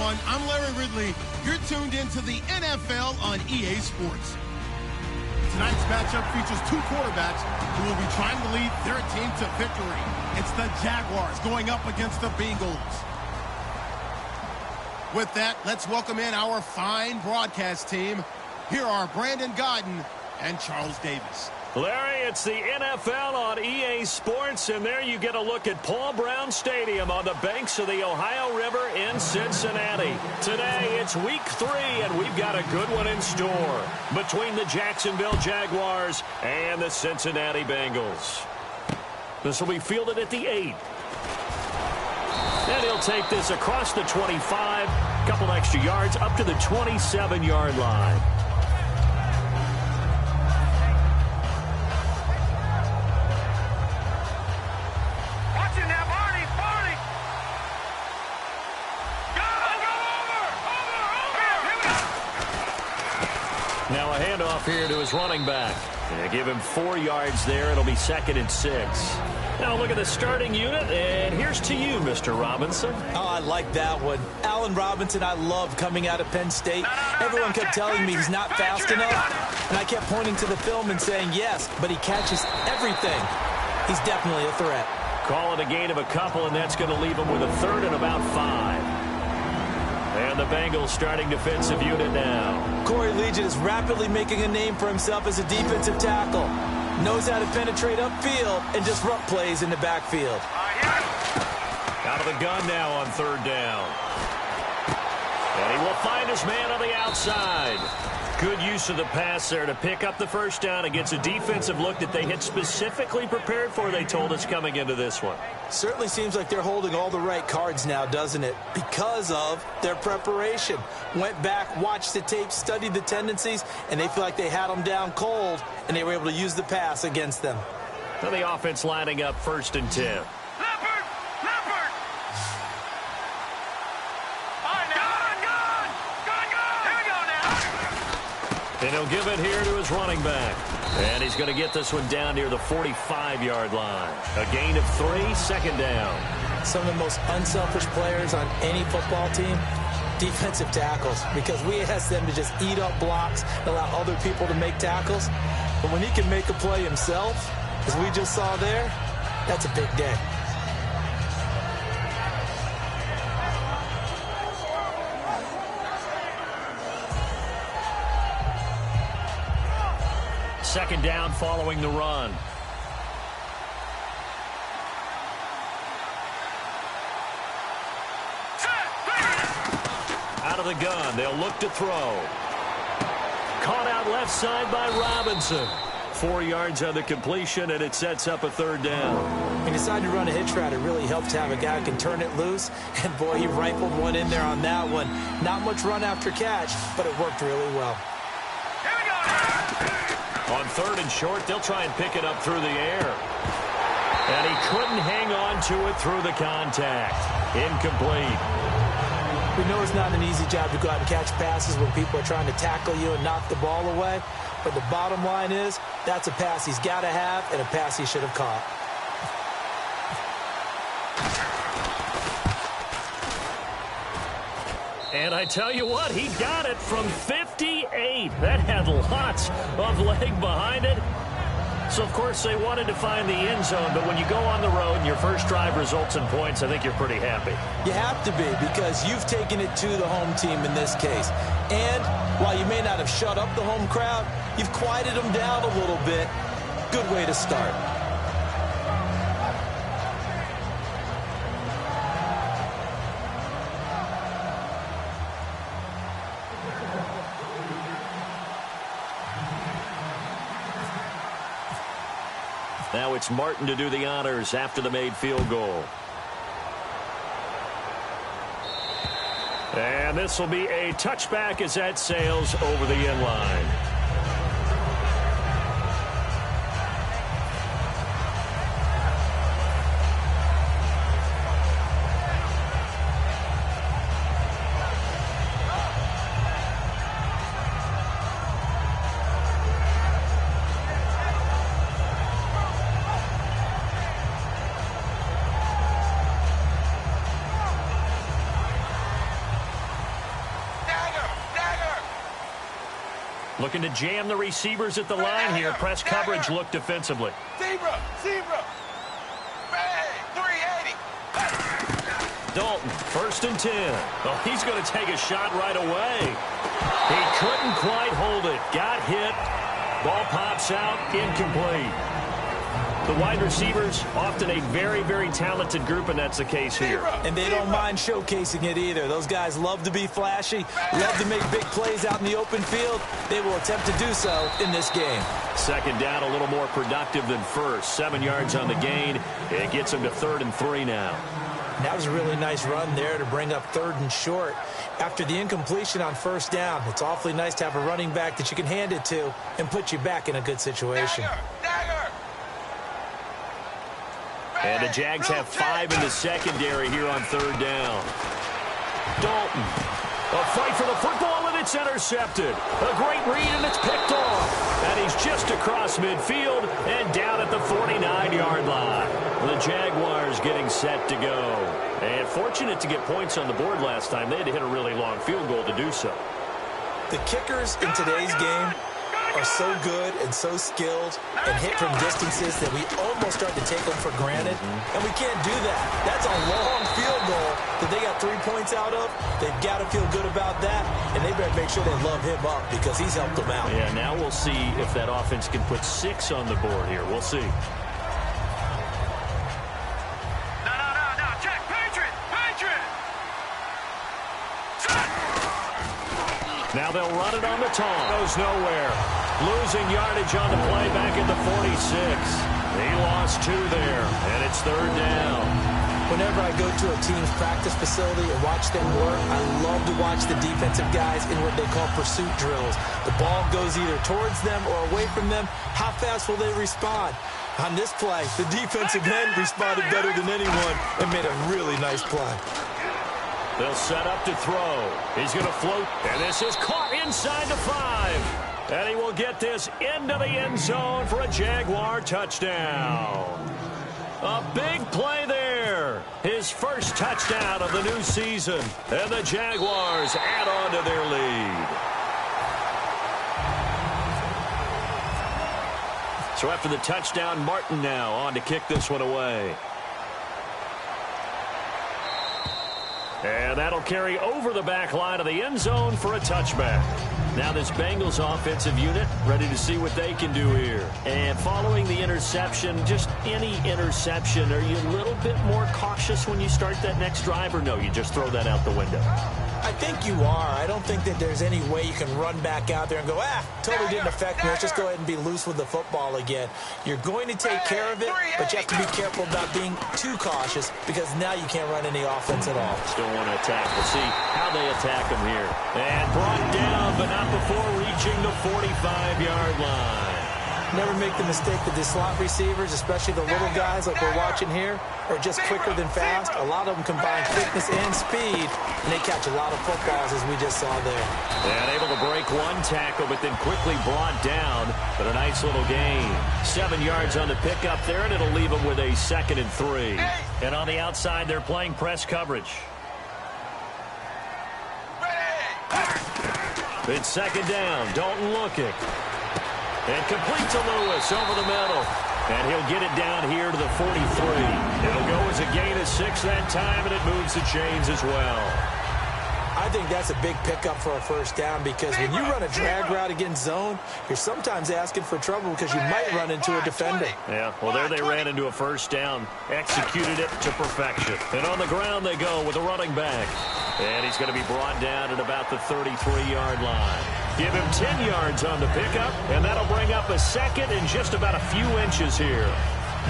everyone. I'm Larry Ridley. You're tuned into the NFL on EA Sports. Tonight's matchup features two quarterbacks who will be trying to lead their team to victory. It's the Jaguars going up against the Bengals. With that, let's welcome in our fine broadcast team. Here are Brandon Godden and Charles Davis. Larry, it's the NFL on EA Sports, and there you get a look at Paul Brown Stadium on the banks of the Ohio River in Cincinnati. Today, it's week 3, and we've got a good one in store between the Jacksonville Jaguars and the Cincinnati Bengals. This will be fielded at the 8. And he'll take this across the 25, a couple extra yards up to the 27-yard line. Now a handoff here to his running back. And give him 4 yards there. It'll be 2nd and 6. Now look at the starting unit, and here's to you, Mr. Robinson. Oh, I like that one. Allen Robinson, I love coming out of Penn State. Everyone kept telling me he's not fast enough, and I kept pointing to the film and saying yes, but he catches everything. He's definitely a threat. Call it a gain of a couple, and that's going to leave him with a 3rd and about 5. And the Bengals starting defensive unit now. Corey Legion is rapidly making a name for himself as a defensive tackle. Knows how to penetrate upfield and disrupt plays in the backfield. Out of the gun now on 3rd down. And he will find his man on the outside. Good use of the pass there to pick up the 1st down against a defensive look that they had specifically prepared for, they told us, coming into this one. Certainly seems like they're holding all the right cards now, doesn't it? Because of their preparation. Went back, watched the tape, studied the tendencies, and they feel like they had them down cold, and they were able to use the pass against them. So the offense lining up 1st and 10. And he'll give it here to his running back. And he's going to get this one down near the 45-yard line. A gain of 3, 2nd down. Some of the most unselfish players on any football team, defensive tackles, because we ask them to just eat up blocks, allow other people to make tackles. But when he can make a play himself, as we just saw there, that's a big day. Second down following the run. Out of the gun, they'll look to throw. Caught out left side by Robinson. 4 yards on the completion, and it sets up a 3rd down. He decided to run a hitch route. It really helped to have a guy who can turn it loose. And, boy, he rifled one in there on that one. Not much run after catch, but it worked really well. On 3rd and short, they'll try and pick it up through the air. And he couldn't hang on to it through the contact. Incomplete. We know it's not an easy job to go out and catch passes when people are trying to tackle you and knock the ball away. But the bottom line is, that's a pass he's got to have and a pass he should have caught. And I tell you what, he got it from 58. That had lots of leg behind it. So, of course, they wanted to find the end zone, but when you go on the road and your first drive results in points, I think you're pretty happy. You have to be, because you've taken it to the home team in this case. And while you may not have shut up the home crowd, you've quieted them down a little bit. Good way to start. Now it's Martin to do the honors after the made field goal. And this will be a touchback as that sails over the end line. Looking to jam the receivers at the line here. Press coverage look defensively. Zebra. 380. Dalton, 1st and 10. Oh, he's going to take a shot right away. He couldn't quite hold it. Got hit. Ball pops out. Incomplete. The wide receivers, often a very, very talented group, and that's the case here. And they don't mind showcasing it either. Those guys love to be flashy, love to make big plays out in the open field. They will attempt to do so in this game. 2nd down, a little more productive than first. 7 yards on the gain. It gets him to 3rd and 3 now. That was a really nice run there to bring up 3rd and short. After the incompletion on 1st down, it's awfully nice to have a running back that you can hand it to and put you back in a good situation. Dagger. And the Jags have 5 in the secondary here on 3rd down. Dalton, a fight for the football, and it's intercepted. A great read, and it's picked off. And he's just across midfield and down at the 49-yard line. The Jaguars getting set to go. And fortunate to get points on the board last time. They had to hit a really long field goal to do so. The kickers in today's game are so good and so skilled and hit from distances that we almost start to take them for granted, and we can't do that. That's a long field goal that they got 3 points out of. They've got to feel good about that, and they better make sure they love him up because he's helped them out. Yeah, now we'll see if that offense can put 6 on the board here. We'll see. No. Check. Patriot. Now they'll run it on the taunt. Goes nowhere. Losing yardage on the play back at the 46. He lost 2 there, and it's 3rd down. Whenever I go to a team's practice facility and watch them work, I love to watch the defensive guys in what they call pursuit drills. The ball goes either towards them or away from them. How fast will they respond? On this play, the defensive end responded better than anyone and made a really nice play. They'll set up to throw. He's going to float, and this is caught inside the 5. And he will get this into the end zone for a Jaguar touchdown. A big play there. His first touchdown of the new season. And the Jaguars add on to their lead. So after the touchdown, Martin now on to kick this one away. And that'll carry over the back line of the end zone for a touchback. Now this Bengals offensive unit ready to see what they can do here. And following the interception, just any interception, are you a little bit more cautious when you start that next drive, or no, you just throw that out the window? I think you are. I don't think that there's any way you can run back out there and go, totally didn't affect me. Let's just go ahead and be loose with the football again. You're going to take care of it, but you have to be careful about being too cautious because now you can't run any offense at all. Still want to attack. We'll see how they attack him here. And brought down, but not before reaching the 45-yard line. Never make the mistake that the slot receivers, especially the little guys like we're watching here, are just quicker than fast. A lot of them combine quickness and speed, and they catch a lot of footballs, as we just saw there. And able to break 1 tackle, but then quickly brought down. But a nice little gain. 7 yards on the pickup there, and it'll leave them with a 2nd and 3. And on the outside, they're playing press coverage. It's 2nd down. Dalton looking. And complete to Lewis over the middle. And he'll get it down here to the 43. It'll go as a gain of 6 that time, and it moves the chains as well. I think that's a big pickup for a 1st down because when you run a drag route against zone, you're sometimes asking for trouble because you might run into a defender. Yeah, well, there they ran into a 1st down, executed it to perfection. And on the ground they go with a running back. And he's going to be brought down at about the 33-yard line. Give him 10 yards on the pickup, and that'll bring up a 2nd and just about a few inches here.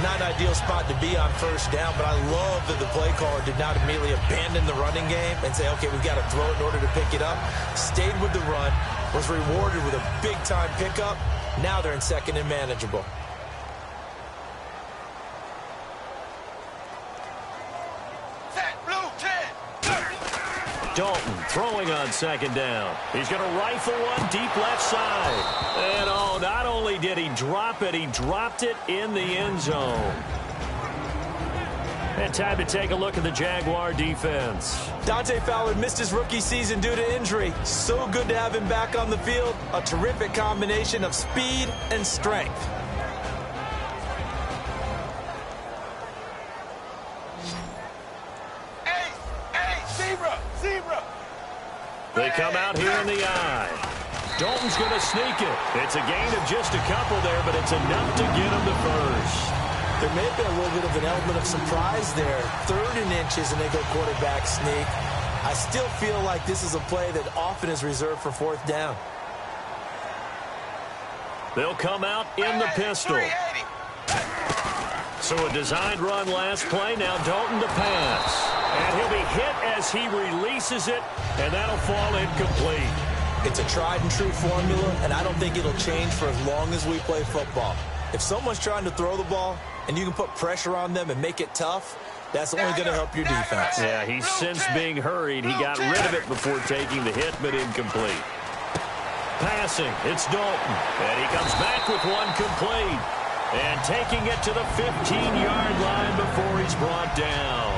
Not an ideal spot to be on 1st down, but I love that the play caller did not immediately abandon the running game and say, okay, we've got to throw it in order to pick it up. Stayed with the run, was rewarded with a big-time pickup. Now they're in 2nd and manageable. Dalton throwing on 2nd down. He's going to rifle one deep left side. And oh, not only did he drop it, he dropped it in the end zone. And time to take a look at the Jaguar defense. Dante Fowler missed his rookie season due to injury. So good to have him back on the field. A terrific combination of speed and strength. Zebra! They come out here in the eye. Dalton's going to sneak it. It's a gain of just a couple there, but it's enough to get him to first. There may have been a little bit of an element of surprise there. 3rd and inches, and they go quarterback sneak. I still feel like this is a play that often is reserved for 4th down. They'll come out in the pistol. So a designed run last play. Now Dalton to pass. And he'll be hit as he releases it, and that'll fall incomplete. It's a tried-and-true formula, and I don't think it'll change for as long as we play football. If someone's trying to throw the ball, and you can put pressure on them and make it tough, that's only going to help your defense. Yeah, he's since being hurried. He got rid of it before taking the hit, but incomplete. Passing, it's Dalton. And he comes back with one complete. And taking it to the 15-yard line before he's brought down.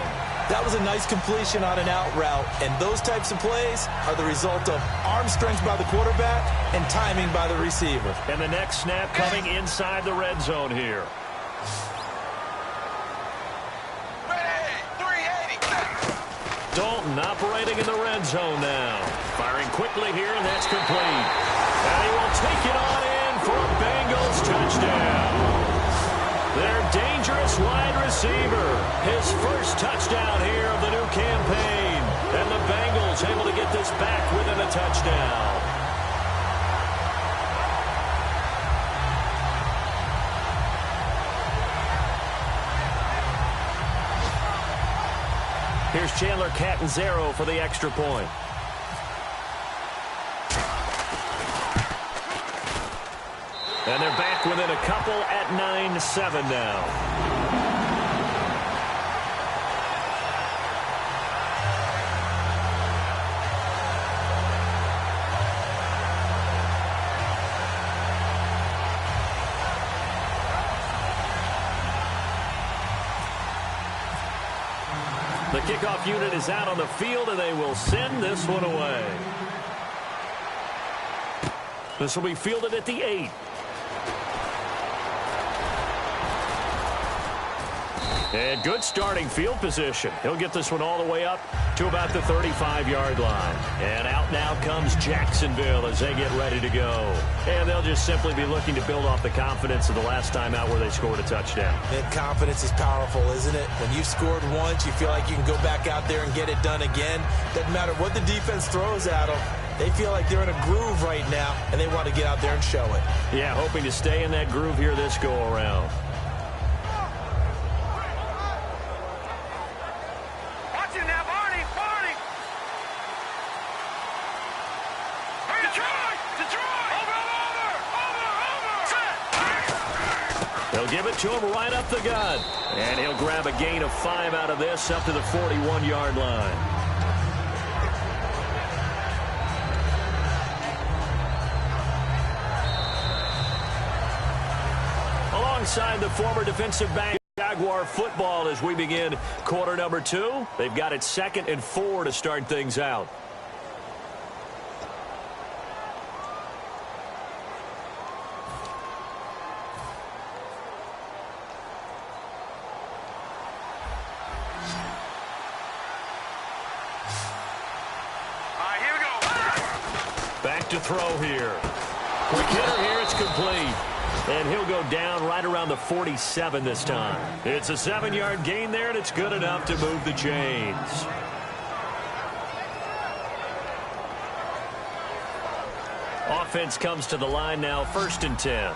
That was a nice completion on an out route, and those types of plays are the result of arm strength by the quarterback and timing by the receiver. And the next snap coming inside the red zone here. Dalton operating in the red zone now. Firing quickly here, and that's complete. And he will take it on in for a Bengals touchdown. Their dangerous wide receiver. His first touchdown here of the new campaign. And the Bengals able to get this back within a touchdown. Here's Chandler Catanzaro for the extra point. And they're back within a couple at 9-7 now. The kickoff unit is out on the field, and they will send this one away. This will be fielded at the 8. And good starting field position. He'll get this one all the way up to about the 35-yard line. And out now comes Jacksonville as they get ready to go. And they'll just simply be looking to build off the confidence of the last time out where they scored a touchdown. And confidence is powerful, isn't it? When you've scored once, you feel like you can go back out there and get it done again. Doesn't matter what the defense throws at them. They feel like they're in a groove right now, and they want to get out there and show it. Yeah, hoping to stay in that groove here this go-around. They'll give it to him right up the gut. And he'll grab a gain of 5 out of this up to the 41-yard line. Alongside the former defensive back, Jaguar football as we begin quarter number 2. They've got it 2nd and 4 to start things out. To throw here. Quick hitter here, it's complete. And he'll go down right around the 47 this time. It's a 7-yard gain there, and it's good enough to move the chains. Offense comes to the line now, 1st and 10.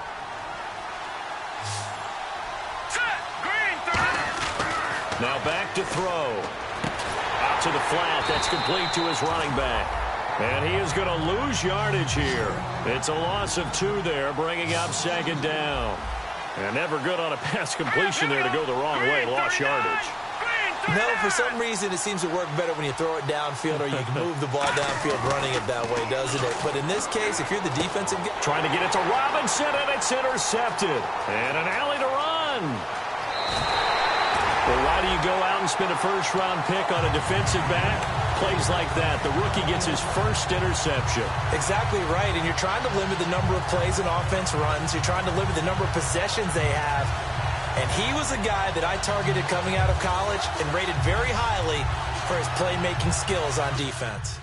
Now back to throw. Out to the flat, that's complete to his running back. And he is going to lose yardage here. It's a loss of 2 there, bringing up 2nd down. And never good on a pass completion there to go the wrong way. Lost yardage. No, for some reason it seems to work better when you throw it downfield or you can move the ball downfield running it that way, doesn't it? But in this case, if you're the defensive guy... Trying to get it to Robinson, and it's intercepted. And an alley to run. Well, why do you go out and spend a first-round pick on a defensive back? Plays like that, the rookie gets his first interception. Exactly right, and you're trying to limit the number of plays an offense runs. You're trying to limit the number of possessions they have. And he was a guy that I targeted coming out of college and rated very highly for his playmaking skills on defense.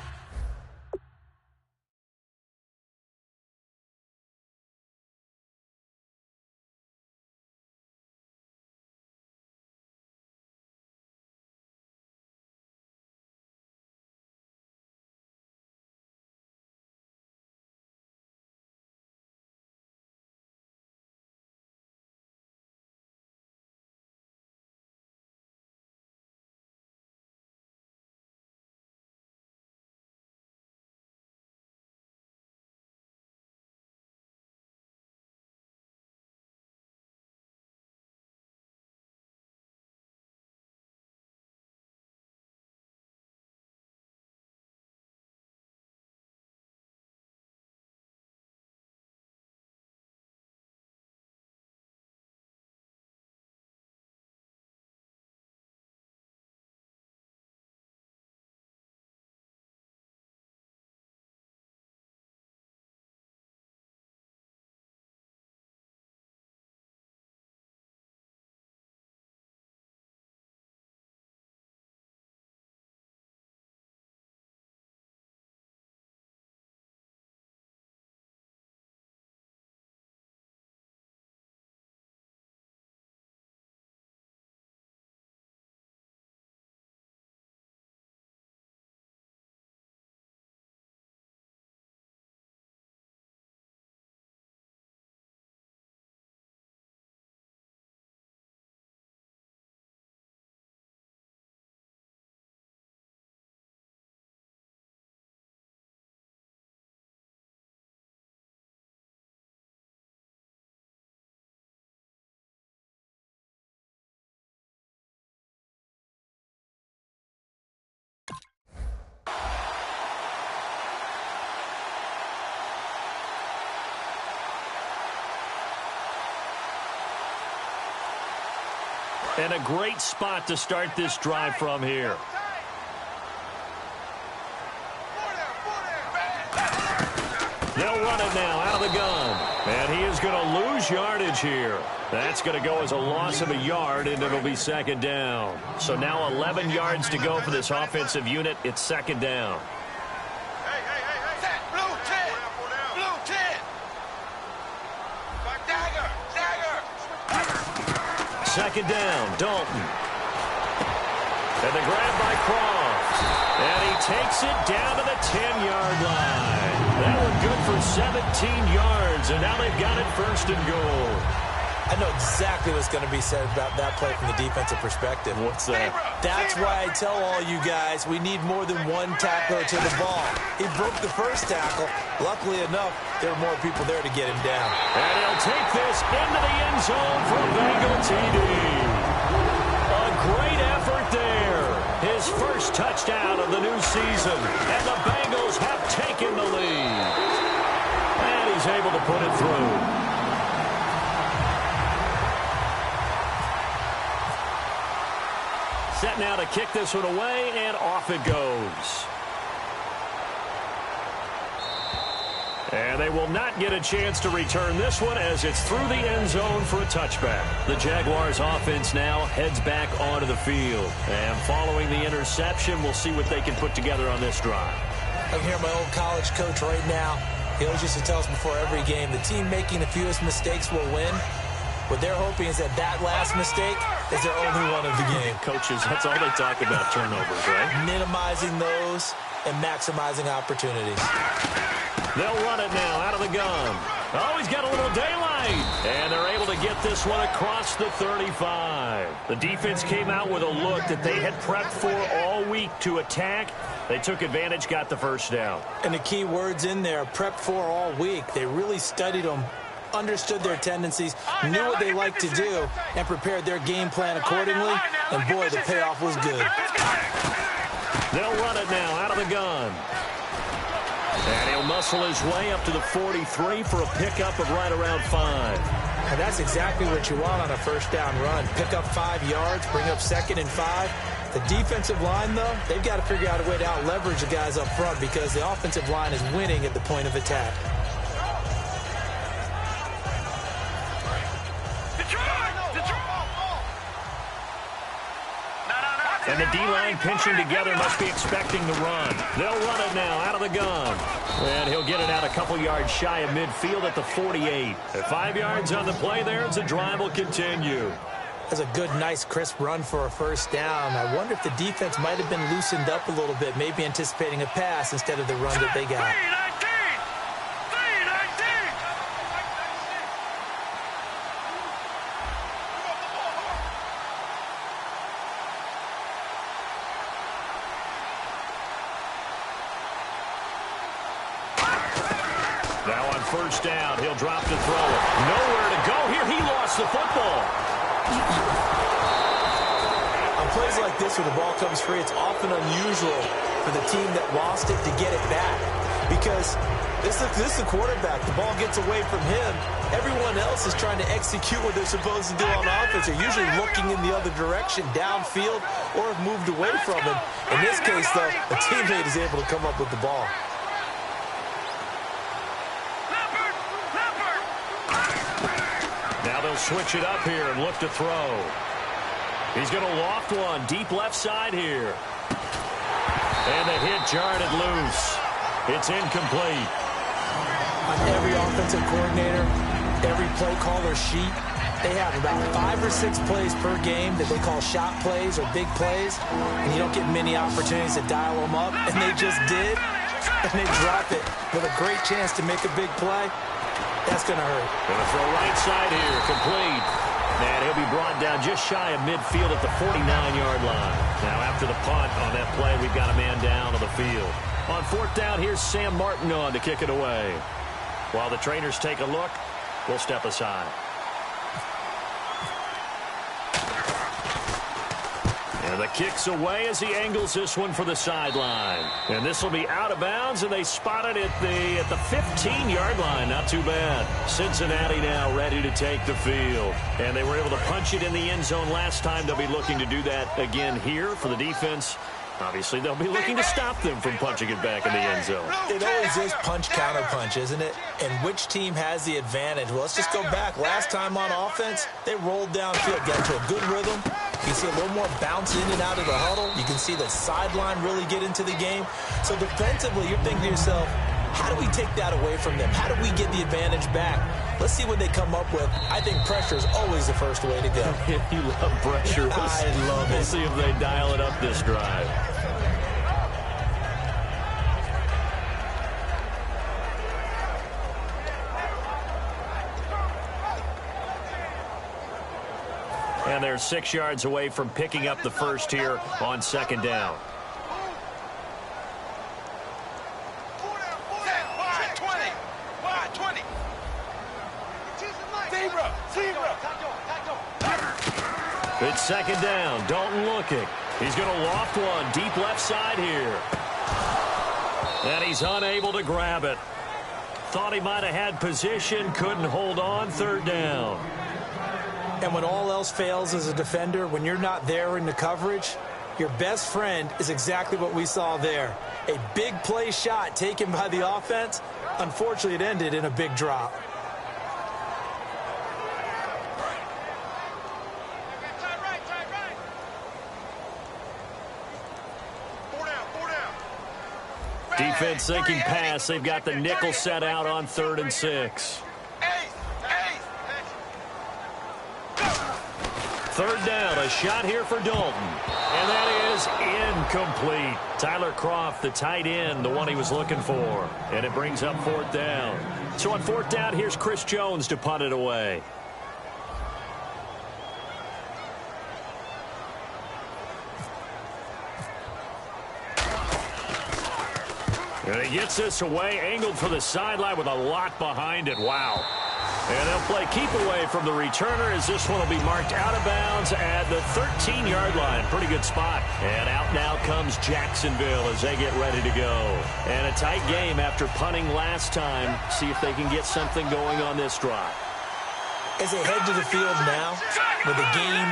And a great spot to start this drive from here. They'll run it now out of the gun. And he is going to lose yardage here. That's going to go as a loss of a yard, and it'll be second down. So now 11 yards to go for this offensive unit. It's second down. Blue 10. Blue 10. Dagger. Second down, Dalton. And the grab by Croft. And he takes it down to the 10-yard line. That one good for 17 yards, and now they've got it first and goal. I know exactly what's going to be said about that play from the defensive perspective. What's that? That's why I tell all you guys we need more than one tackler to the ball. He broke the first tackle. Luckily enough, there were more people there to get him down. And he'll take this into the end zone for Bengal TD. A great effort there. His first touchdown of the new season. And the Bengals have taken the lead. And he's able to put it through. Set now to kick this one away, and off it goes. And they will not get a chance to return this one as it's through the end zone for a touchback. The Jaguars offense now heads back onto the field. And following the interception, we'll see what they can put together on this drive. I'm here, my old college coach right now. He always used to tell us before every game, the team making the fewest mistakes will win. What they're hoping is that last mistake is their only one of the game. Coaches, that's all they talk about, turnovers, right? Minimizing those and maximizing opportunities. They'll run it now out of the gun. Oh, he's got a little daylight. And they're able to get this one across the 35. The defense came out with a look that they had prepped for all week to attack. They took advantage, got the first down. And the key words in there, prepped for all week. They really studied them, understood their tendencies, knew what they like to do, and prepared their game plan accordingly. And, boy, the payoff was good. They'll run it now out of the gun. And he'll muscle his way up to the 43 for a pickup of right around 5. And that's exactly what you want on a first down run. Pick up 5 yards, bring up 2nd and 5. The defensive line, though, they've got to figure out a way to out-leverage the guys up front because the offensive line is winning at the point of attack. And the D-line pinching together must be expecting the run. They'll run it now out of the gun. And he'll get it out a couple yards shy of midfield at the 48. At 5 yards on the play there, as the drive will continue. That's a good, nice, crisp run for a first down. I wonder if the defense might have been loosened up a little bit, maybe anticipating a pass instead of the run that they got. Now on first down, he'll drop to throw it. Nowhere to go here. He lost the football. On plays like this where the ball comes free, it's often unusual for the team that lost it to get it back. Because this is the quarterback. The ball gets away from him. Everyone else is trying to execute what they're supposed to do on offense. They're usually looking in the other direction, downfield, or have moved away from him. In this case, though, a teammate is able to come up with the ball. Now they'll switch it up here and look to throw. He's going to loft one deep left side here. And the hit jarred it loose. It's incomplete. On every offensive coordinator, every play caller sheet, they have about 5 or 6 plays per game that they call shot plays or big plays. And you don't get many opportunities to dial them up. And they just did. And they drop it with a great chance to make a big play. That's going to hurt. Going to throw right side here, complete. And he'll be brought down just shy of midfield at the 49-yard line. Now after the punt on that play, we've got a man down on the field. On fourth down, here's Sam Martin on to kick it away. While the trainers take a look, we'll step aside. And the kick's away as he angles this one for the sideline. And this will be out of bounds, and they spot it at the 15-yard line. Not too bad. Cincinnati now ready to take the field. And they were able to punch it in the end zone last time. They'll be looking to do that again here for the defense. Obviously, they'll be looking to stop them from punching it back in the end zone. It always is punch-counter-punch, isn't it? And which team has the advantage? Well, let's just go back. Last time on offense, they rolled downfield, got into a good rhythm. You see a little more bounce in and out of the huddle. You can see the sideline really get into the game. So defensively, you're thinking to yourself, how do we take that away from them? How do we get the advantage back? Let's see what they come up with. I think pressure is always the first way to go. You love pressure. I love it. We'll see if they dial it up this drive. And they're 6 yards away from picking up the first here on second down. It's second down. Dalton looking. He's going to loft one deep left side here. And he's unable to grab it. Thought he might have had position. Couldn't hold on. Third down. And when all else fails as a defender, when you're not there in the coverage, your best friend is exactly what we saw there. A big play shot taken by the offense. Unfortunately, it ended in a big drop. Defense thinking pass. They've got the nickel set out on 3rd and 6. Third down, a shot here for Dalton. And that is incomplete. Tyler Kroft, the tight end, the one he was looking for. And it brings up 4th down. So on 4th down, here's Chris Jones to punt it away. And he gets this away, angled for the sideline with a lot behind it. Wow. And they'll play keep away from the returner as this one will be marked out of bounds at the 13-yard line. Pretty good spot. And out now comes Jacksonville as they get ready to go. And a tight game after punting last time. See if they can get something going on this drive. As they head to the field now, with the game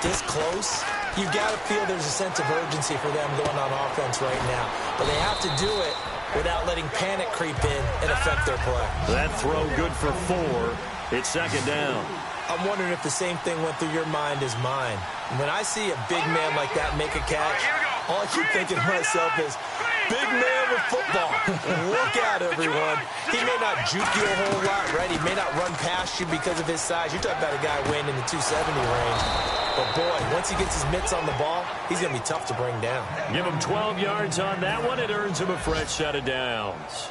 this close, you've got to feel there's a sense of urgency for them going on offense right now. But they have to do it without letting panic creep in and affect their play. That throw good for 4. It's second down. I'm wondering if the same thing went through your mind as mine. When I see a big man like that make a catch, all I keep thinking to myself is, big man with football. Look out, everyone. He may not juke you a whole lot, right? He may not run past you because of his size. You're talking about a guy weighing in the 270 range. But, boy, once he gets his mitts on the ball, he's going to be tough to bring down. Give him 12 yards on that one. It earns him a fresh set of downs.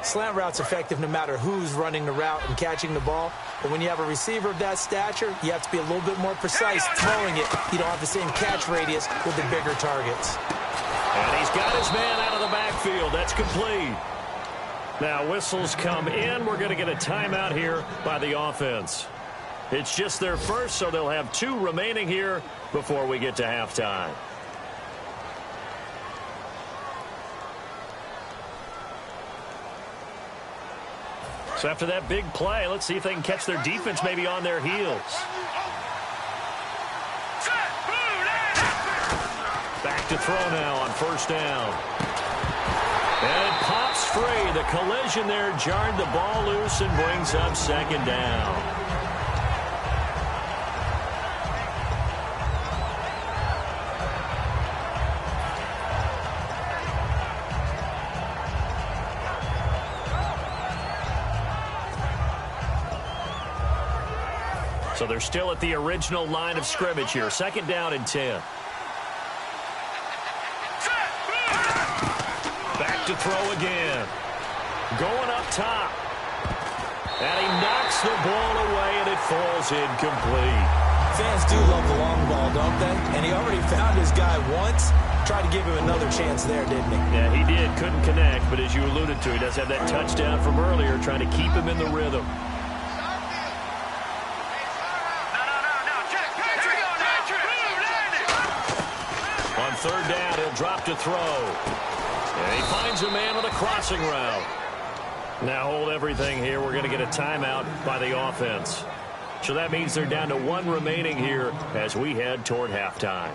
Slant route's effective no matter who's running the route and catching the ball. But when you have a receiver of that stature, you have to be a little bit more precise throwing it. You don't have the same catch radius with the bigger targets. And he's got his man out of the backfield. That's complete. Now whistles come in. We're going to get a timeout here by the offense. It's just their first, so they'll have 2 remaining here before we get to halftime. So after that big play, let's see if they can catch their defense maybe on their heels. Back to throw now on first down. And it pops free. The collision there jarred the ball loose and brings up second down. So they're still at the original line of scrimmage here. Second down and 10. Back to throw again. Going up top. And he knocks the ball away, and it falls incomplete. Fans do love the long ball, don't they? And he already found his guy once. Tried to give him another chance there, didn't he? Yeah, he did. Couldn't connect, but as you alluded to, he does have that touchdown from earlier, trying to keep him in the rhythm. On third down, he'll drop to throw. And he finds a man with a crossing route. Now hold everything here. We're going to get a timeout by the offense. So that means they're down to 1 remaining here as we head toward halftime.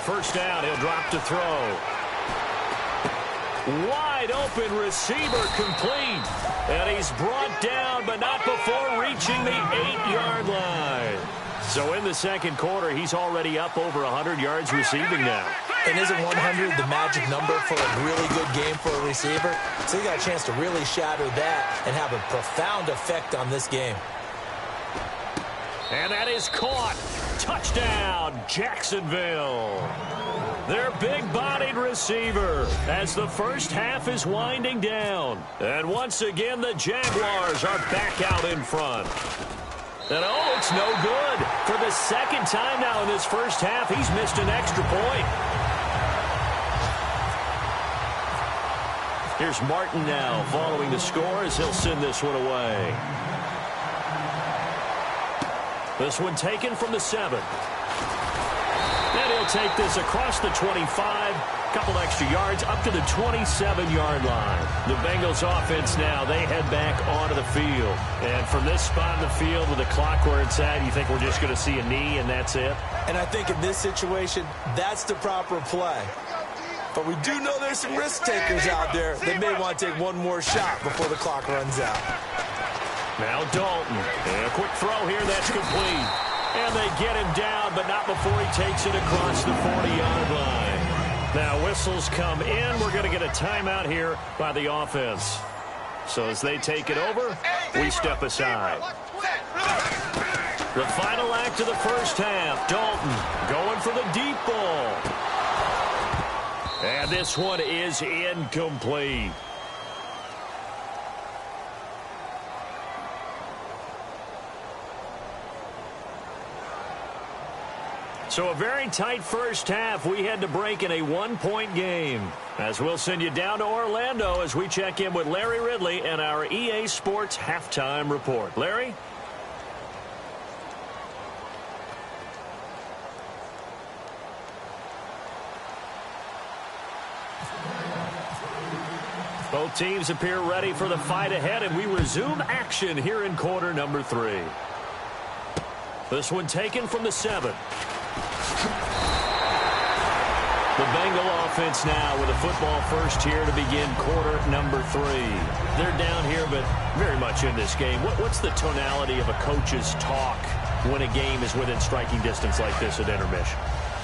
First down, he'll drop to throw. Wide open receiver complete. And he's brought down, but not before reaching the 8-yard line. So in the second quarter, he's already up over 100 yards receiving now. And isn't 100 the magic number for a really good game for a receiver? So he got a chance to really shatter that and have a profound effect on this game. And that is caught. Touchdown, Jacksonville. Their big-bodied receiver as the first half is winding down. And once again, the Jaguars are back out in front. And oh, it's no good. For the second time now in this first half, he's missed an extra point. Here's Martin now following the score as he'll send this one away. This one taken from the 7. And he'll take this across the 25. Couple extra yards up to the 27-yard line. The Bengals offense now, they head back onto the field. And from this spot in the field with the clock where it's at, you think we're just going to see a knee and that's it? And I think in this situation, that's the proper play. But we do know there's some risk takers out there that may want to take one more shot before the clock runs out. Now Dalton. And a quick throw here. That's complete. And they get him down, but not before he takes it across the 40-yard line. Now whistles come in. We're going to get a timeout here by the offense. So as they take it over, we step aside. The final act of the first half. Dalton going for the deep ball. And this one is incomplete. So a very tight first half. We had to break in a one-point game. As we'll send you down to Orlando as we check in with Larry Ridley and our EA Sports Halftime Report. Larry? Both teams appear ready for the fight ahead, and we resume action here in quarter number 3. This one taken from the 7. The Bengal offense now with a football first here to begin quarter number 3. They're down here, but very much in this game. What's the tonality of a coach's talk when a game is within striking distance like this at intermission?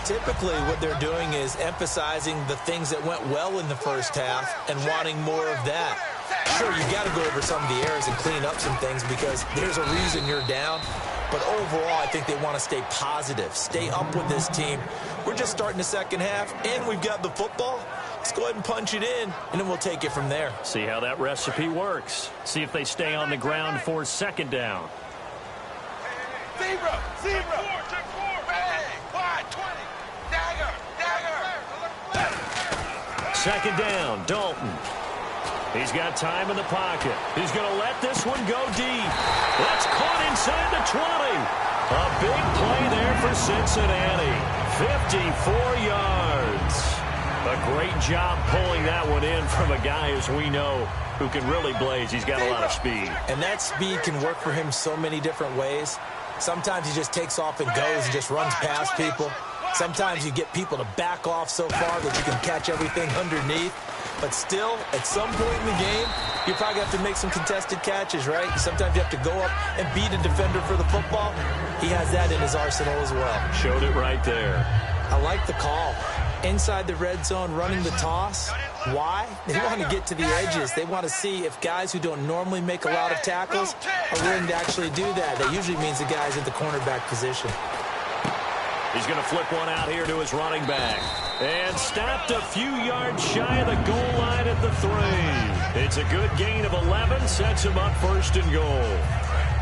Typically, what they're doing is emphasizing the things that went well in the first half and wanting more of that. Sure, you got to go over some of the errors and clean up some things because there's a reason you're down. But overall, I think they want to stay positive, stay up with this team. We're just starting the second half, and we've got the football. Let's go ahead and punch it in, and then we'll take it from there. See how that recipe works. See if they stay on the ground for second down. Zebra. Check four. Bang. Wide 20. Dagger. Second down, Dalton. He's got time in the pocket. He's going to let this one go deep. That's caught inside the 20. A big play there for Cincinnati. 54 yards. A great job pulling that one in from a guy, as we know, who can really blaze. He's got a lot of speed. And that speed can work for him so many different ways. Sometimes he just takes off and goes and just runs past people. Sometimes you get people to back off so far that you can catch everything underneath. But still, at some point in the game, you probably have to make some contested catches, right? Sometimes you have to go up and beat a defender for the football. He has that in his arsenal as well. Showed it right there. I like the call. Inside the red zone, running the toss. Why? They want to get to the edges. They want to see if guys who don't normally make a lot of tackles are willing to actually do that. That usually means the guy's at the cornerback position. He's going to flip one out here to his running back. And stopped a few yards shy of the goal line at the 3. It's a good gain of 11, sets him up first and goal.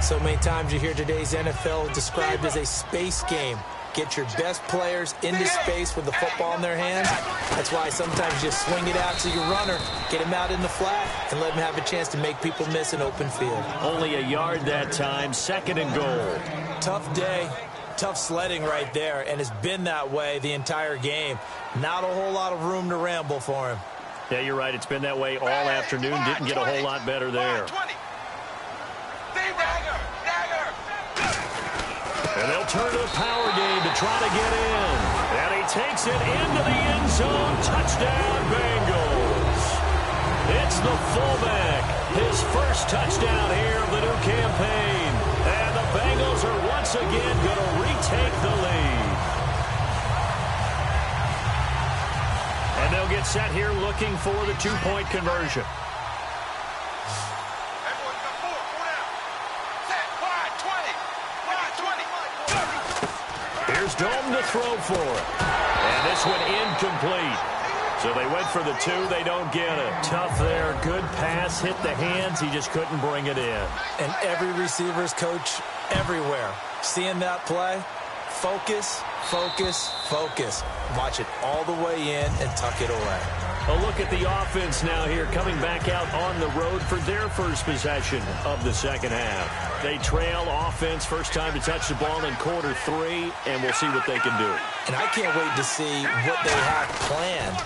So many times you hear today's NFL described as a space game. Get your best players into space with the football in their hands. That's why sometimes you just swing it out to your runner, get him out in the flat, and let him have a chance to make people miss an open field. Only a yard that time, second and goal. Tough day. Tough sledding right there, and it's been that way the entire game. Not a whole lot of room to ramble for him. Yeah, you're right. It's been that way all afternoon. Didn't get a whole lot better there. And they'll turn to the power game to try to get in. And he takes it into the end zone. Touchdown, Bengals. It's the fullback. His first touchdown here of the new campaign. And the Bengals are once again going to retake the lead. And they'll get set here looking for the two-point conversion. Here's Dalton to throw for it. And this one incomplete. So they went for the 2. They don't get it. Tough there. Good pass. Hit the hands. He just couldn't bring it in. And every receiver's coach everywhere. Seeing that play, focus, focus, focus. Watch it all the way in and tuck it away. A look at the offense now here, coming back out on the road for their first possession of the second half. They trail offense, first time to touch the ball in quarter 3, and we'll see what they can do. And I can't wait to see what they have planned,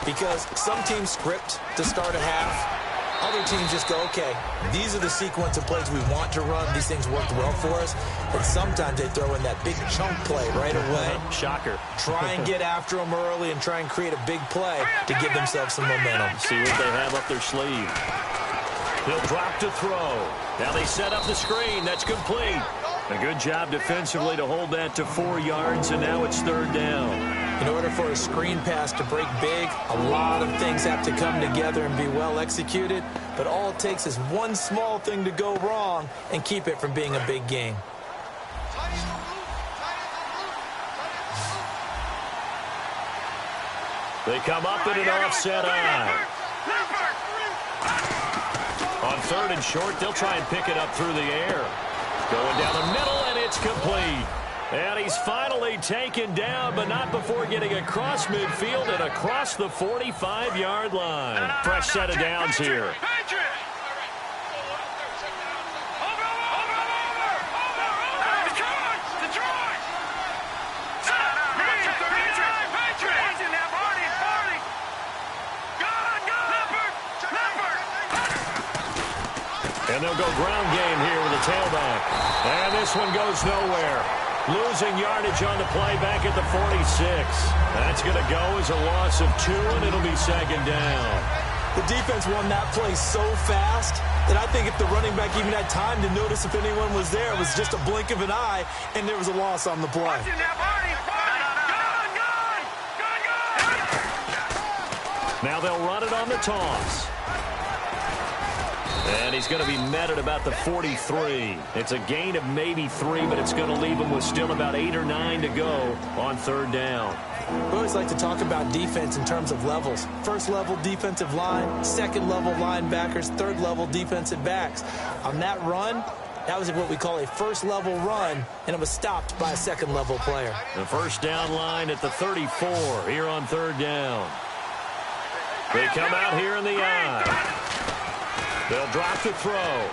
because some teams script to start a half. Other teams just go, okay, these are the sequence of plays we want to run. These things worked well for us. But sometimes they throw in that big chunk play right away. Shocker. Try and get after them early and try and create a big play to give themselves some momentum. See what they have up their sleeve. He'll drop to throw. Now they set up the screen. That's complete. A good job defensively to hold that to 4 yards, and now it's third down. In order for a screen pass to break big, a lot of things have to come together and be well executed. But all it takes is one small thing to go wrong and keep it from being a big game. They come up in an offset eye. On third and short, they'll try and pick it up through the air. Going down the middle, and it's complete. And he's finally taken down, but not before getting across midfield and across the 45-yard line. Fresh set of downs here. And they'll go ground game here with a tailback. And this one goes nowhere. Losing yardage on the play back at the 46. That's going to go as a loss of 2, and it'll be second down. The defense won that play so fast that I think if the running back even had time to notice if anyone was there, it was just a blink of an eye, and there was a loss on the play. Now they'll run it on the toss. And he's going to be met at about the 43. It's a gain of maybe 3, but it's going to leave him with still about 8 or 9 to go on third down. We always like to talk about defense in terms of levels. First level defensive line, second level linebackers, third level defensive backs. On that run, that was what we call a first level run, and it was stopped by a second level player. The first down line at the 34 here on third down. They come out here in the I. They'll drop the throw.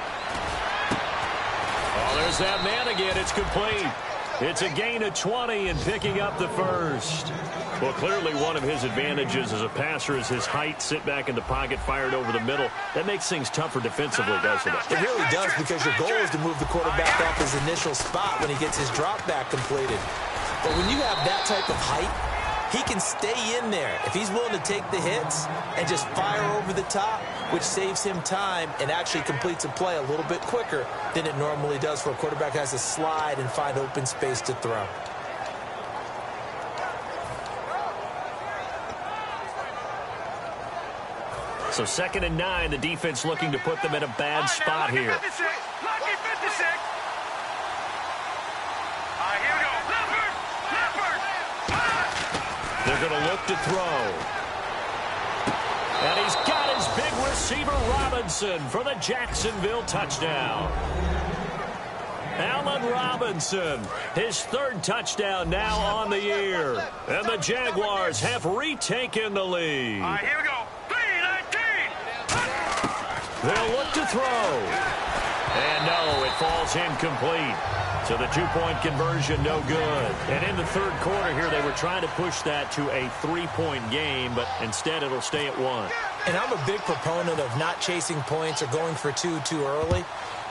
Oh, there's that man again. It's complete. It's a gain of 20 and picking up the first. Well, clearly one of his advantages as a passer is his height. Sit back in the pocket, fired over the middle. That makes things tougher defensively, doesn't it? It really does, because your goal is to move the quarterback off his initial spot when he gets his drop back completed. But when you have that type of height, he can stay in there if he's willing to take the hits and just fire over the top, which saves him time and actually completes a play a little bit quicker than it normally does for a quarterback who has to slide and find open space to throw. So 2nd and 9, the defense looking to put them in a bad spot here. They're going to look to throw. And he's got his big receiver, Robinson, for the Jacksonville touchdown. Allen Robinson, his 3rd touchdown now on the year. And the Jaguars have retaken the lead. All right, here we go. 3-19. They'll look to throw. And no, it falls incomplete. So the 2-point conversion, no good. And in the third quarter here, they were trying to push that to a 3-point game, but instead it'll stay at 1. And I'm a big proponent of not chasing points or going for 2 too early.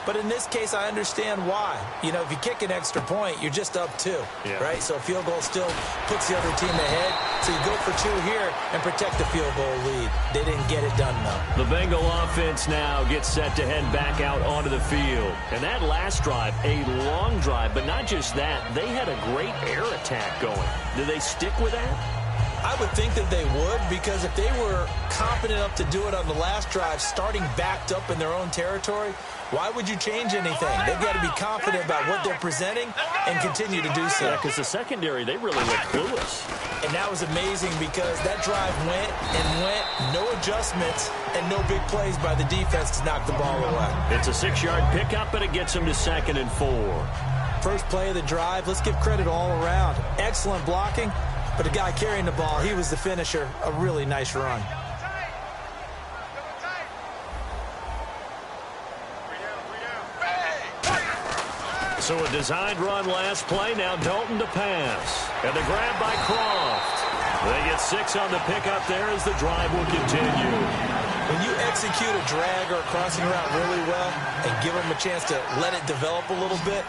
But in this case, I understand why. You know, if you kick an extra point, you're just up 2, right? So a field goal still puts the other team ahead. So you go for 2 here and protect the field goal lead. They didn't get it done, though. The Bengal offense now gets set to head back out onto the field. And that last drive, a long drive, but not just that. They had a great air attack going. Do they stick with that? I would think that they would, because if they were confident enough to do it on the last drive, starting backed up in their own territory, why would you change anything? They've got to be confident about what they're presenting and continue to do so. Yeah, because the secondary, they really looked clueless. And that was amazing, because that drive went and went, no adjustments, and no big plays by the defense to knock the ball away. It's a 6-yard pickup, and it gets them to 2nd and 4. First play of the drive, let's give credit all around. Excellent blocking. But the guy carrying the ball, he was the finisher. A really nice run. So a designed run last play. Now Dalton to pass. And the grab by Croft. They get 6 on the pickup there as the drive will continue. When you execute a drag or a crossing route really well and give them a chance to let it develop a little bit,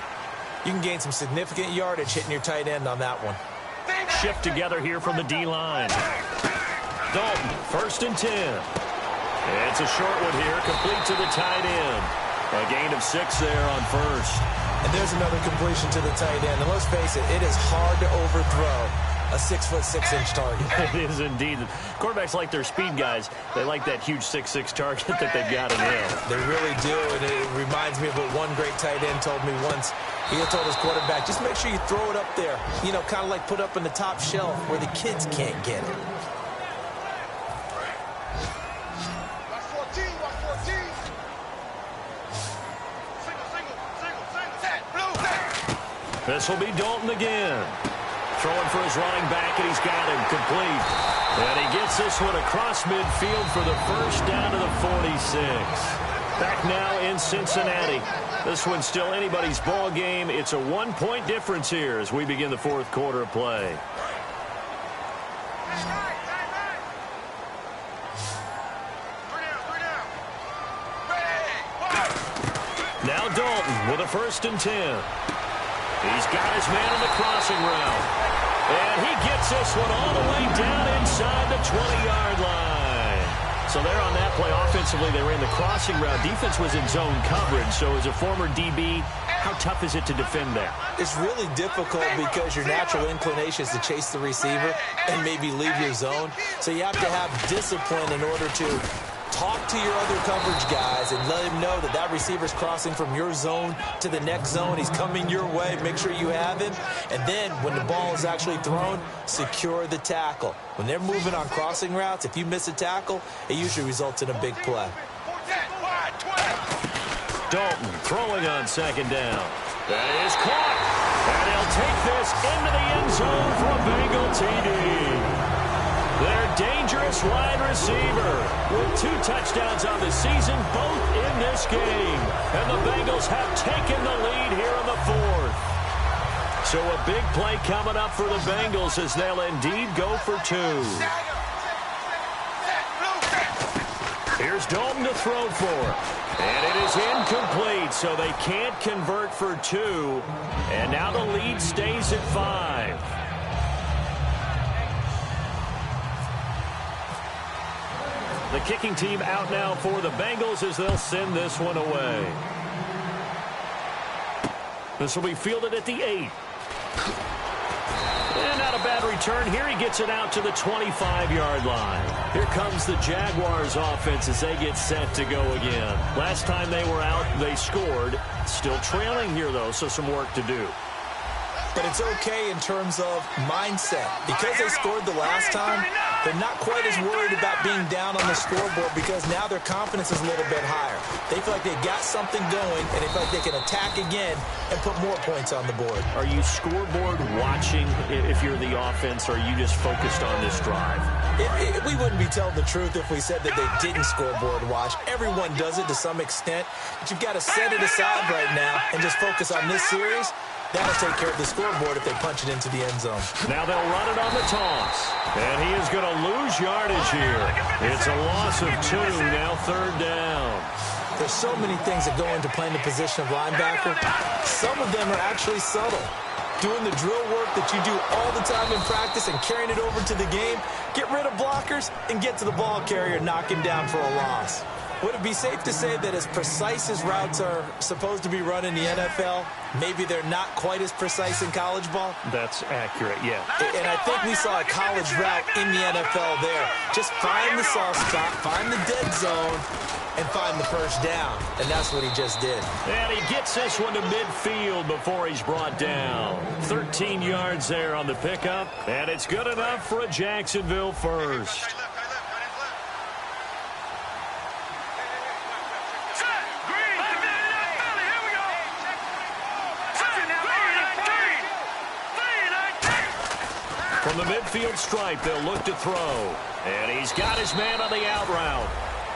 you can gain some significant yardage hitting your tight end on that one. Shift together here from the D-line. Dalton, 1st and 10. It's a short one here, complete to the tight end. A gain of 6 there on 1st. And there's another completion to the tight end. And let's face it, it is hard to overthrow a 6'6" target. It is indeed. Quarterbacks like their speed guys. They like that huge 6'6" target that they've got in him. They really do, and it reminds me of what one great tight end told me once. He had told his quarterback, just make sure you throw it up there. You know, kind of like put up in the top shelf where the kids can't get it. Watch 14, watch 14. Single. Set, blue, set. This will be Dalton again. Throwing for his running back, and he's got him complete. And he gets this one across midfield for the first down to the 46. Back now in Cincinnati. This one's still anybody's ball game. It's a 1-point difference here as we begin the fourth quarter of play. Now Dalton with a 1st and 10. He's got his man on the crossing route. And he gets this one all the way down inside the 20-yard line. So there on that play, offensively, they ran the crossing route. Defense was in zone coverage. So as a former DB, how tough is it to defend that? It's really difficult because your natural inclination is to chase the receiver and maybe leave your zone. So you have to have discipline in order to talk to your other coverage guys and let him know that that receiver's crossing from your zone to the next zone. He's coming your way. Make sure you have him. And then when the ball is actually thrown, secure the tackle. When they're moving on crossing routes, if you miss a tackle, it usually results in a big play. Dalton throwing on 2nd down. That is caught. And he'll take this into the end zone for a Bengal TD. Their dangerous wide receiver with 2 touchdowns on the season, both in this game. And the Bengals have taken the lead here in the 4th. So a big play coming up for the Bengals as they'll indeed go for 2. Here's Dalton to throw for. And it is incomplete, so they can't convert for 2. And now the lead stays at 5. The kicking team out now for the Bengals as they'll send this one away. This will be fielded at the 8. And not a bad return. Here he gets it out to the 25-yard line. Here comes the Jaguars offense as they get set to go again. Last time they were out, they scored. Still trailing here, though, so some work to do. But it's okay in terms of mindset. Because they scored the last time, they're not quite as worried about being down on the scoreboard because now their confidence is a little bit higher. They feel like they got something going, and they feel like they can attack again and put more points on the board. Are you scoreboard watching if you're the offense, or are you just focused on this drive? We wouldn't be telling the truth if we said that they didn't scoreboard watch. Everyone does it to some extent, but you've got to set it aside right now and just focus on this series. That'll take care of the scoreboard if they punch it into the end zone. Now they'll run it on the toss. And he is going to lose yardage here. It's a loss of 2, now 3rd down. There's so many things that go into playing the position of linebacker. Some of them are actually subtle. Doing the drill work that you do all the time in practice and carrying it over to the game. Get rid of blockers and get to the ball carrier and knock him down for a loss. Would it be safe to say that as precise as routes are supposed to be run in the NFL, maybe they're not quite as precise in college ball? That's accurate, yeah. And I think we saw a college route in the NFL there. Just find the soft spot, find the dead zone, and find the first down. And that's what he just did. And he gets this one to midfield before he's brought down. 13 yards there on the pickup, and it's good enough for a Jacksonville first. From the midfield stripe, they'll look to throw. And he's got his man on the out route.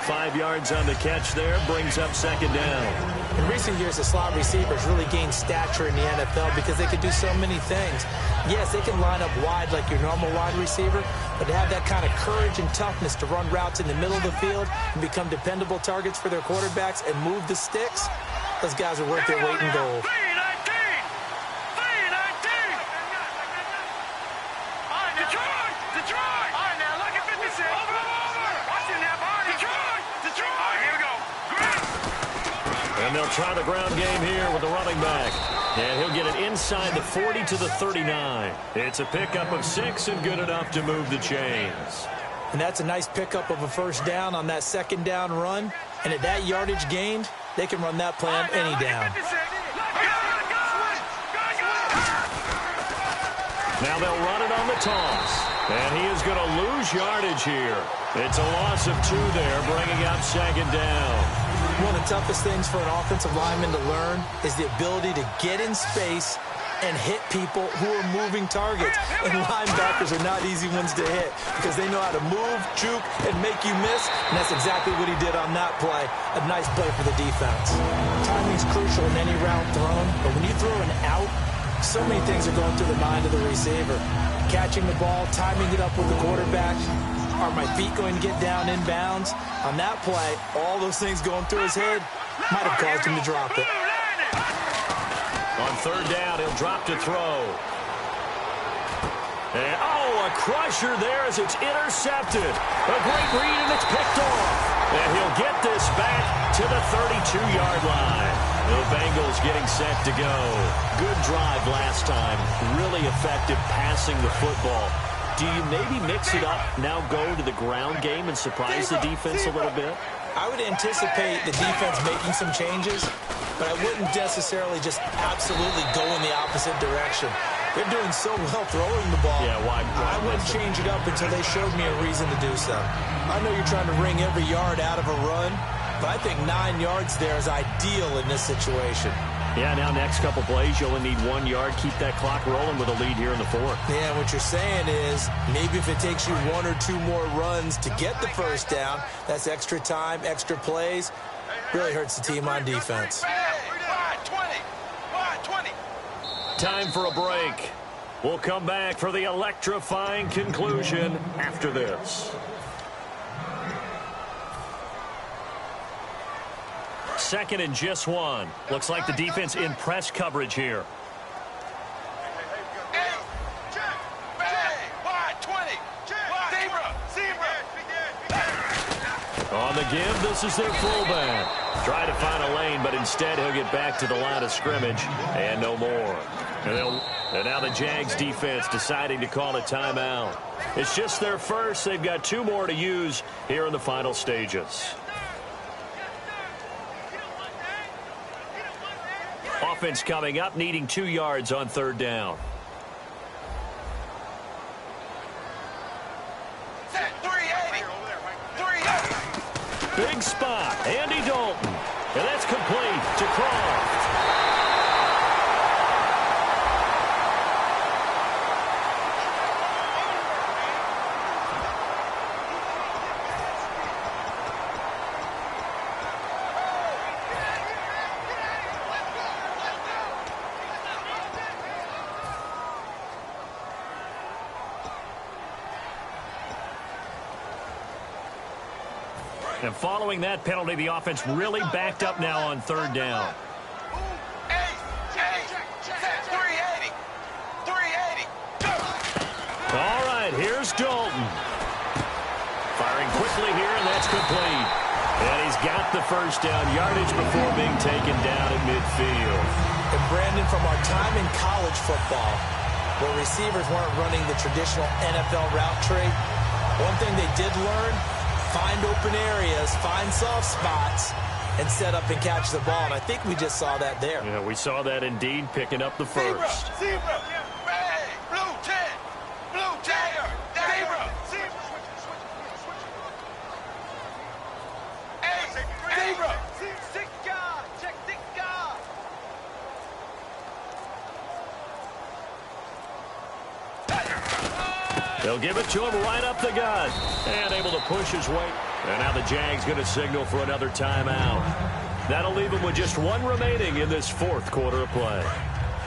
5 yards on the catch there, brings up 2nd down. In recent years, the slot receivers really gained stature in the NFL because they could do so many things. Yes, they can line up wide like your normal wide receiver, but to have that kind of courage and toughness to run routes in the middle of the field and become dependable targets for their quarterbacks and move the sticks, those guys are worth their weight in gold. And they'll try the ground game here with the running back. And he'll get it inside the 40 to the 39. It's a pickup of 6 and good enough to move the chains. And that's a nice pickup of a first down on that 2nd down run. And at that yardage gained, they can run that play on any down. Now they'll run it on the toss. And he is going to lose yardage here. It's a loss of 2 there, bringing up 2nd down. One of the toughest things for an offensive lineman to learn is the ability to get in space and hit people who are moving targets. And linebackers are not easy ones to hit because they know how to move, juke, and make you miss. And that's exactly what he did on that play. A nice play for the defense. Timing's crucial in any route thrown, but when you throw an out, so many things are going through the mind of the receiver. Catching the ball, timing it up with the quarterback. Are my feet going to get down inbounds? On that play, all those things going through his head might have caused him to drop it. On third down, he'll drop to throw. And, a crusher there as it's intercepted. A great read, and it's picked off. And he'll get this back to the 32-yard line. The Bengals getting set to go. Good drive last time. Really effective passing the football. Do you maybe mix it up, now go to the ground game and surprise the defense a little bit? I would anticipate the defense making some changes, but I wouldn't necessarily just absolutely go in the opposite direction. They're doing so well throwing the ball. Yeah, why I wouldn't change it up until they showed me a reason to do so. I know you're trying to wring every yard out of a run, but I think 9 yards there is ideal in this situation. Yeah, now next couple plays, you only need 1 yard. Keep that clock rolling with a lead here in the fourth. Yeah, what you're saying is maybe if it takes you 1 or 2 more runs to get the first down, that's extra time, extra plays. Really hurts the team on defense. Time for a break. We'll come back for the electrifying conclusion after this. Second and just 1. Looks like the defense in press coverage here. On the give, this is their fullback. Try to find a lane, but instead he'll get back to the line of scrimmage and no more. And now the Jags defense deciding to call a timeout. It's just their first. They've got 2 more to use here in the final stages. Offense coming up, needing 2 yards on third down. Big spot, Andy Dalton. And that's complete to Croft. And following that penalty, the offense really backed up now on third down. All right, here's Dalton. Firing quickly here, and that's complete. And he's got the first down yardage before being taken down at midfield. And Brandon, from our time in college football, where receivers weren't running the traditional NFL route tree, one thing they did learn: find open areas, find soft spots, and set up and catch the ball. And I think we just saw that there. Yeah, we saw that indeed, picking up the first. Zebra, red, blue 10, blue 10, zebra, zebra. Zebra, six guard, check six guard. They'll give it to him right up the gut. And able to push his way. And now the Jags going to signal for another timeout. That'll leave him with just 1 remaining in this fourth quarter of play.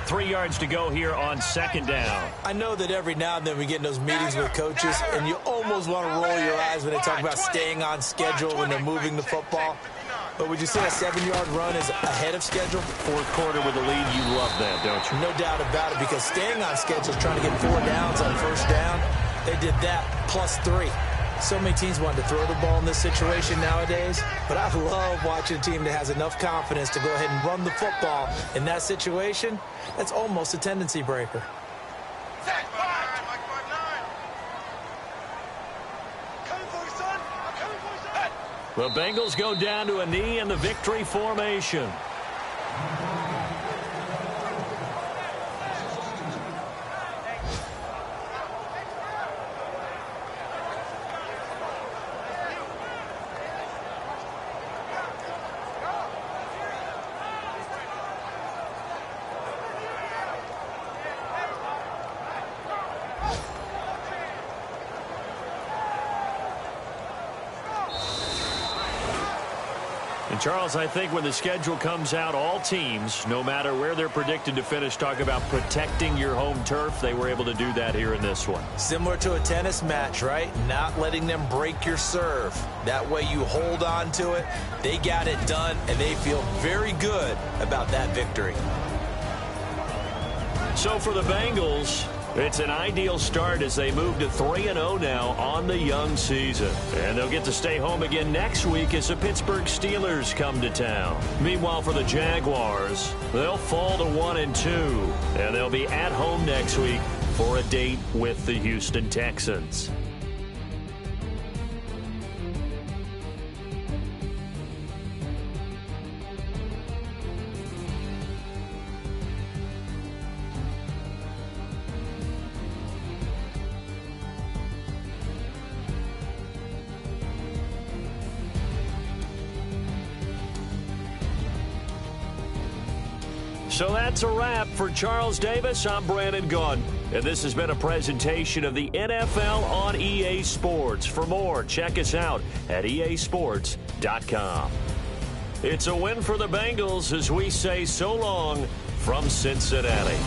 3 yards to go here on second down. I know that every now and then we get in those meetings with coaches, and you almost want to roll your eyes when they talk about staying on schedule when they're moving the football. But would you say a 7-yard run is ahead of schedule? Fourth quarter with the lead, you love that, don't you? No doubt about it, because staying on schedule, trying to get 4 downs on first down, they did that plus 3. So many teams want to throw the ball in this situation nowadays, but I love watching a team that has enough confidence to go ahead and run the football in that situation. That's almost a tendency breaker. The Bengals go down to a knee in the victory formation. And, Charles, I think when the schedule comes out, all teams, no matter where they're predicted to finish, talk about protecting your home turf. They were able to do that here in this one. Similar to a tennis match, right? Not letting them break your serve. That way you hold on to it. They got it done, and they feel very good about that victory. So for the Bengals, it's an ideal start as they move to 3-0 now on the young season. And they'll get to stay home again next week as the Pittsburgh Steelers come to town. Meanwhile, for the Jaguars, they'll fall to 1-2. And they'll be at home next week for a date with the Houston Texans. So that's a wrap. For Charles Davis, I'm Brandon Gaudin. And this has been a presentation of the NFL on EA Sports. For more, check us out at easports.com. It's a win for the Bengals as we say so long from Cincinnati.